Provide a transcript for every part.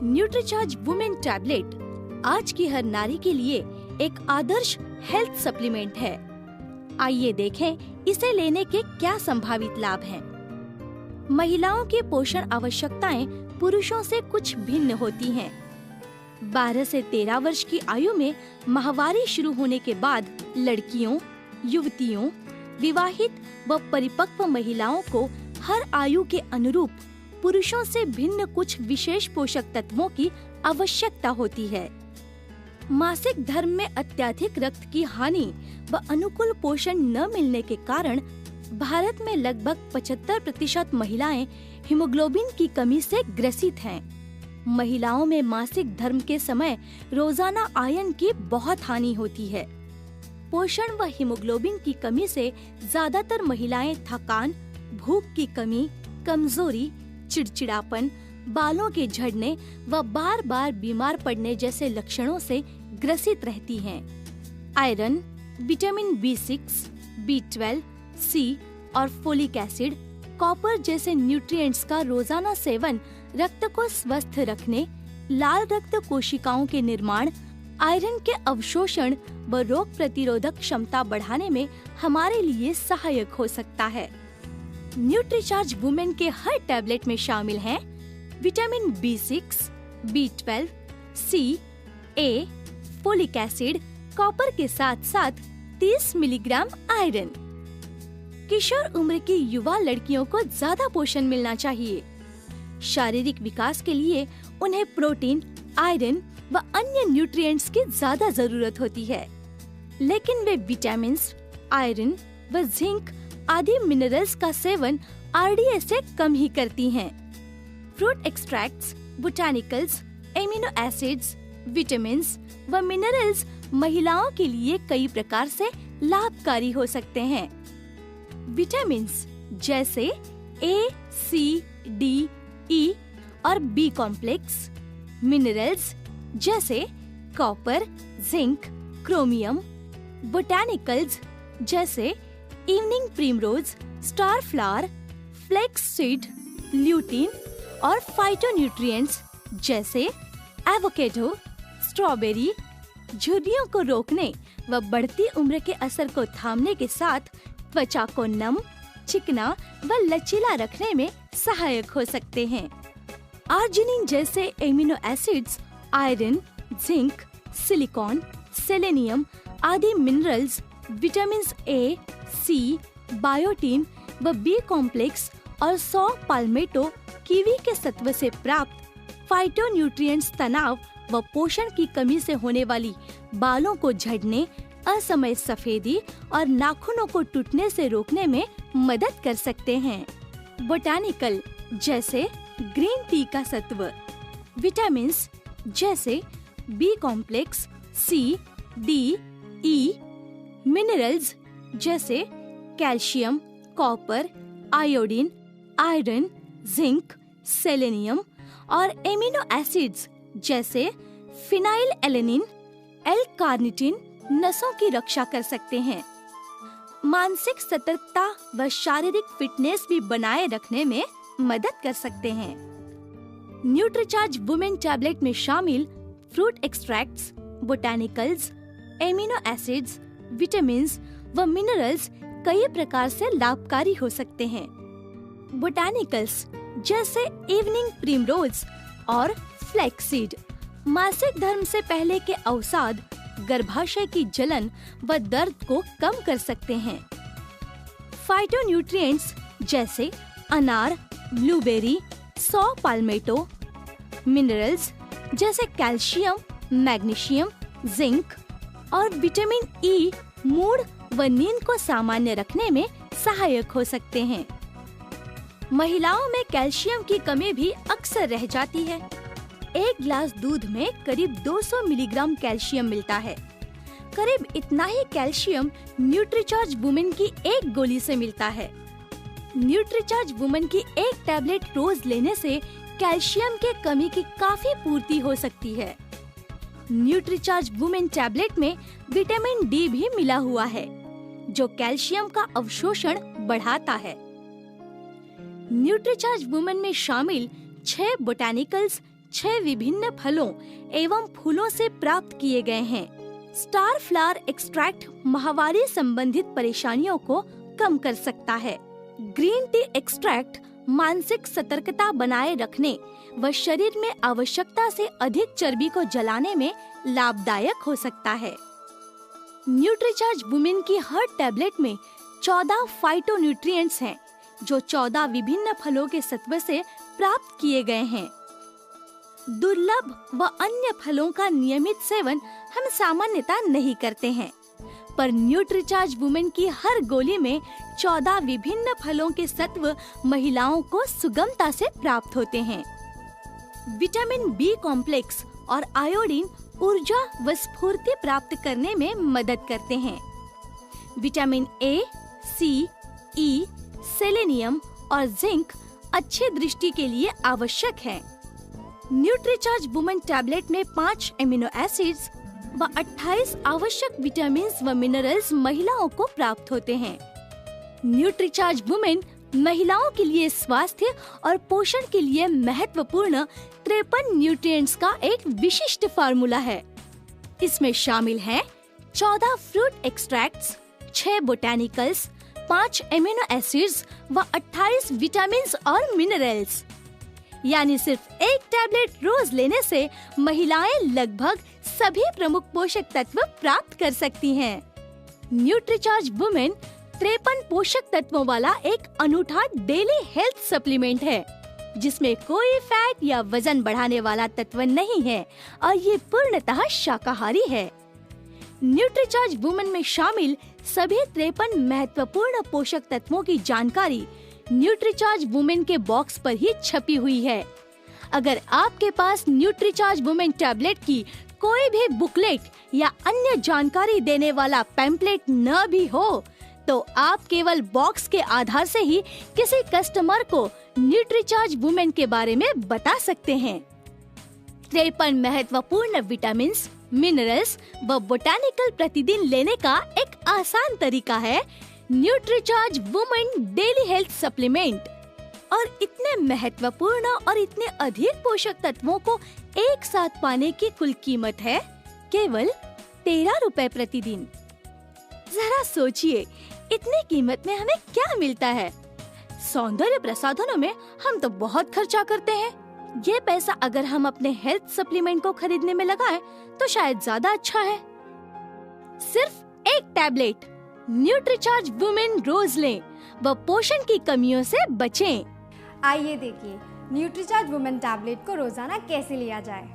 Nutricharge women tablet आज की हर नारी के लिए एक आदर्श हेल्थ सप्लीमेंट है। आइए देखें इसे लेने के क्या संभावित लाभ हैं। महिलाओं की पोषण आवश्यकताएं पुरुषों से कुछ भिन्न होती हैं। 12 से 13 वर्ष की आयु में माहवारी शुरू होने के बाद लड़कियों, युवतियों, विवाहित व परिपक्व महिलाओं को हर आयु के अनुरूप पुरुषों से भिन्न कुछ विशेष पोषक तत्वों की आवश्यकता होती है। मासिक धर्म में अत्यधिक रक्त की हानि व अनुकूल पोषण न मिलने के कारण भारत में लगभग 75% महिलाएं हीमोग्लोबिन की कमी से ग्रसित हैं। महिलाओं में मासिक धर्म के समय रोजाना आयरन की बहुत हानि होती है। पोषण व हीमोग्लोबिन की कमी से ज्यादातर महिलाएं थकान, भूख की कमी, कमजोरी, चिड़चिड़ापन, बालों के झड़ने व बार बार बीमार पड़ने जैसे लक्षणों से ग्रसित रहती हैं। Iron, vitamin B6, B12, C और फोलिक एसिड, कॉपर जैसे न्यूट्रिएंट्स का रोजाना सेवन रक्त को स्वस्थ रखने, लाल रक्त कोशिकाओं के निर्माण, आयरन के अवशोषण व रोग प्रतिरोधक क्षमता बढ़ाने में हमारे लिए सहायक हो सकता है। न्यूट्रीचार्ज वुमेन के हर टैबलेट में शामिल हैं vitamin B6, B12, C, A, folic acid, copper के साथ साथ 30 मिलीग्राम आयरन। किशोर उम्र की युवा लड़कियों को ज्यादा पोषण मिलना चाहिए। शारीरिक विकास के लिए उन्हें प्रोटीन, आयरन व अन्य न्यूट्रिएंट्स की ज्यादा जरूरत होती है, लेकिन वे विटामिन्स, आयरन व जिंक आदि मिनरल्स का सेवन RDA से कम ही करती हैं। Fruit extracts, botanicals, amino acids, vitamins व मिनरल्स महिलाओं के लिए कई प्रकार से लाभकारी हो सकते हैं। विटामिन्स जैसे A, C, D, E और B कॉम्प्लेक्स, मिनरल्स जैसे कॉपर, जिंक, क्रोमियम, बोटानिकल्स जैसे evening primrose, star flower, flax seed, lutein और फाइटोन्यूट्रिएंट्स जैसे एवोकेडो, स्ट्रॉबेरी झुर्रियों को रोकने व बढ़ती उम्र के असर को थामने के साथ त्वचा को नम, चिकना व लचीला रखने में सहायक हो सकते हैं। आर्जिनिन जैसे amino acids iron, zinc, silicon, selenium आदि minerals, vitamins A, C, biotin व B कॉम्प्लेक्स और 100 पाल्मेटो कीवी के सत्व से प्राप्त फाइटोन्यूट्रिएंट्स तनाव व पोषण की कमी से होने वाली बालों को झड़ने, असमय सफेदी और नाखूनों को टूटने से रोकने में मदद कर सकते हैं। बोटानिकल जैसे ग्रीन टी का सत्व, विटामिन्स जैसे B complex, C, D, E, minerals जैसे calcium, copper, iodine, iron, zinc, selenium और एमिनो एसिड्स जैसे फिनाइल एलेनिन, L-कार्निटिन नसों की रक्षा कर सकते हैं। मानसिक सतर्कता व शारीरिक फिटनेस भी बनाए रखने में मदद कर सकते हैं। न्यूट्रीचार्ज वुमेन टैबलेट में शामिल fruit extracts, botanicals, amino acids, vitamins व मिनरल्स कई प्रकार से लाभकारी हो सकते हैं। बोटानिकल्स जैसे इवनिंग प्रिमरोज और फ्लैक्सीड मासिक धर्म से पहले के अवसाद, गर्भाशय की जलन व दर्द को कम कर सकते हैं। फाइटोन्यूट्रिएंट्स जैसे अनार, ब्लूबेरी, 100 पाल्मेटो, मिनरल्स जैसे कैल्शियम, मैग्नीशियम, जिंक और विटामिन E मूड व नींद को सामान्य रखने में सहायक हो सकते हैं। महिलाओं में कैल्शियम की कमी भी अक्सर रह जाती है। एक गिलास दूध में करीब 200 मिलीग्राम कैल्शियम मिलता है। करीब इतना ही कैल्शियम न्यूट्रीचार्ज वुमेन की एक गोली से मिलता है। न्यूट्रीचार्ज वुमेन की एक टैबलेट रोज लेने से कैल्शियम के कमी की काफी पूर्ति हो सकती है। न्यूट्रीचार्ज वुमेन टैबलेट में विटामिन D भी मिला हुआ है, जो कैल्शियम का अवशोषण बढ़ाता है। न्यूट्रीचार्ज वुमेन में शामिल 6 बोटानिकल्स 6 विभिन्न फलों एवं फूलों से प्राप्त किए गए हैं। स्टार फ्लावर एक्सट्रैक्ट माहवारी संबंधित परेशानियों को कम कर सकता है। ग्रीन टी एक्सट्रैक्ट मानसिक सतर्कता बनाए रखने व शरीर में आवश्यकता से अधिक चर्बी को जलाने में लाभदायक हो सकता है। न्यूट्रीचार्ज वुमेन की हर टैबलेट में 14 फाइटोन्यूट्रिएंट्स हैं, जो 14 विभिन्न फलों के सत्व से प्राप्त किए गए हैं। दुर्लभ व अन्य फलों का नियमित सेवन हम सामान्यतः नहीं करते हैं, पर न्यूट्रीचार्ज वुमेन की हर गोली में 14 विभिन्न फलों के सत्व महिलाओं को सुगमता से प्राप्त होते हैं। विटामिन बी कॉम्प्लेक्स और आयोडीन ऊर्जा व स्फूर्ति प्राप्त करने में मदद करते हैं। Vitamin A, C, E, selenium और जिंक अच्छी दृष्टि के लिए आवश्यक है। न्यूट्रीचार्ज वुमेन टैबलेट में 5 एमिनो एसिड्स व 28 आवश्यक विटामिन व मिनरल्स महिलाओं को प्राप्त होते हैं। न्यूट्रीचार्ज वुमेन महिलाओं के लिए स्वास्थ्य और पोषण के लिए महत्वपूर्ण 53 न्यूट्रिएंट्स का एक विशिष्ट फार्मूला है। इसमें शामिल हैं 14 फ्रूट एक्सट्रैक्ट्स, 6 बोटैनिकल्स, 5 एमिनो एसिड्स व 28 विटामिन्स और मिनरल्स। यानी सिर्फ एक टैबलेट रोज लेने से महिलाएं लगभग सभी प्रमुख पोषक तत्व प्राप्त कर सकती हैं। न्यूट्रीचार्ज वुमेन 53 पोषक तत्वों वाला एक अनूठा डेली हेल्थ सप्लीमेंट है, जिसमें कोई फैट या वजन बढ़ाने वाला तत्व नहीं है और ये पूर्णतः शाकाहारी है। न्यूट्रीचार्ज वुमेन में शामिल सभी 53 महत्वपूर्ण पोषक तत्वों की जानकारी न्यूट्रीचार्ज वुमेन के बॉक्स पर ही छपी हुई है। अगर आपके पास न्यूट्रीचार्ज वुमेन टैबलेट की कोई भी बुकलेट या अन्य जानकारी देने वाला पैम्पलेट न भी हो, तो आप केवल बॉक्स के आधार से ही किसी कस्टमर को न्यूट्रीचार्ज वुमेन के बारे में बता सकते हैं। 53 महत्वपूर्ण विटामिन्स, मिनरल्स व बोटैनिकल प्रतिदिन लेने का एक आसान तरीका है Nutricharge women daily health supplement. और इतने महत्वपूर्ण और इतने अधिक पोषक तत्वों को एक साथ पाने की कुल कीमत है केवल 13 रुपए प्रतिदिन। जरा सोचिए, इतनी कीमत में हमें क्या मिलता है? सौंदर्य प्रसाधनों में हम तो बहुत खर्चा करते हैं। ये पैसा अगर हम अपने हेल्थ सप्लीमेंट को खरीदने में लगाएं, तो शायद ज्यादा अच्छा है। सिर्फ एक टैबलेट न्यूट्रीचार्ज वुमेन रोज लें व पोषण की कमियों से बचें। आइए देखिए न्यूट्रीचार्ज वुमेन टैबलेट को रोजाना कैसे लिया जाए।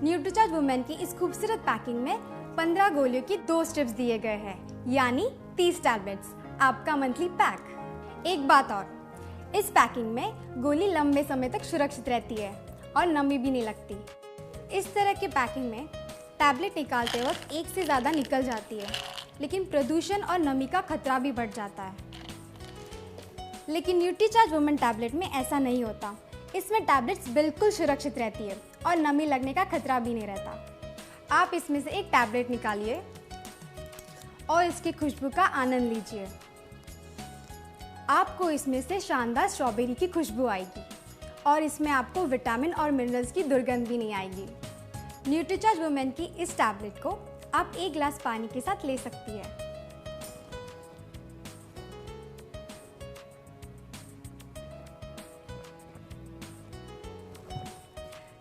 न्यूट्रीचार्ज वुमेन की इस खूबसूरत पैकिंग में 15 गोलियों की 2 स्ट्रिप्स दिए गए हैं, यानी 30 टैबलेट्स, आपका मंथली पैक। एक बात और, इस पैकिंग में गोली लंबे समय तक सुरक्षित रहती है और नमी भी नहीं लगती। इस तरह के पैकिंग में टैबलेट निकालते वक्त एक से ज़्यादा निकल जाती है, लेकिन प्रदूषण और नमी का खतरा भी बढ़ जाता है। लेकिन न्यूट्रीचार्ज वुमेन टैबलेट में ऐसा नहीं होता। इसमें टैबलेट्स बिल्कुल सुरक्षित रहती है और नमी लगने का खतरा भी नहीं रहता। आप इसमें से एक टैबलेट निकालिए और इसकी खुशबू का आनंद लीजिए। आपको इसमें से शानदार स्ट्रॉबेरी की खुशबू आएगी और इसमें आपको विटामिन और मिनरल्स की दुर्गंध भी नहीं आएगी। न्यूट्रीचार्ज वुमेन की इस टैबलेट को आप 1 गिलास पानी के साथ ले सकती है।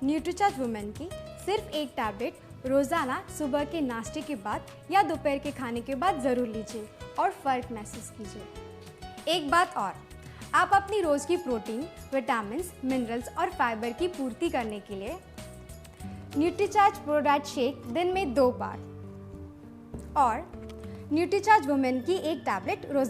न्यूट्रीचार्ज वुमेन की सिर्फ एक टैबलेट रोजाना सुबह के नाश्ते के बाद या दोपहर के खाने के बाद जरूर लीजिए और फर्क महसूस कीजिए। एक बात और, आप अपनी रोज की प्रोटीन, विटामिन्स, मिनरल्स और फाइबर की पूर्ति करने के लिए न्यूट्रीचार्ज प्रोडाइट शेक दिन में 2 बार और न्यूट्रीचार्ज वुमेन की एक टैबलेट रोज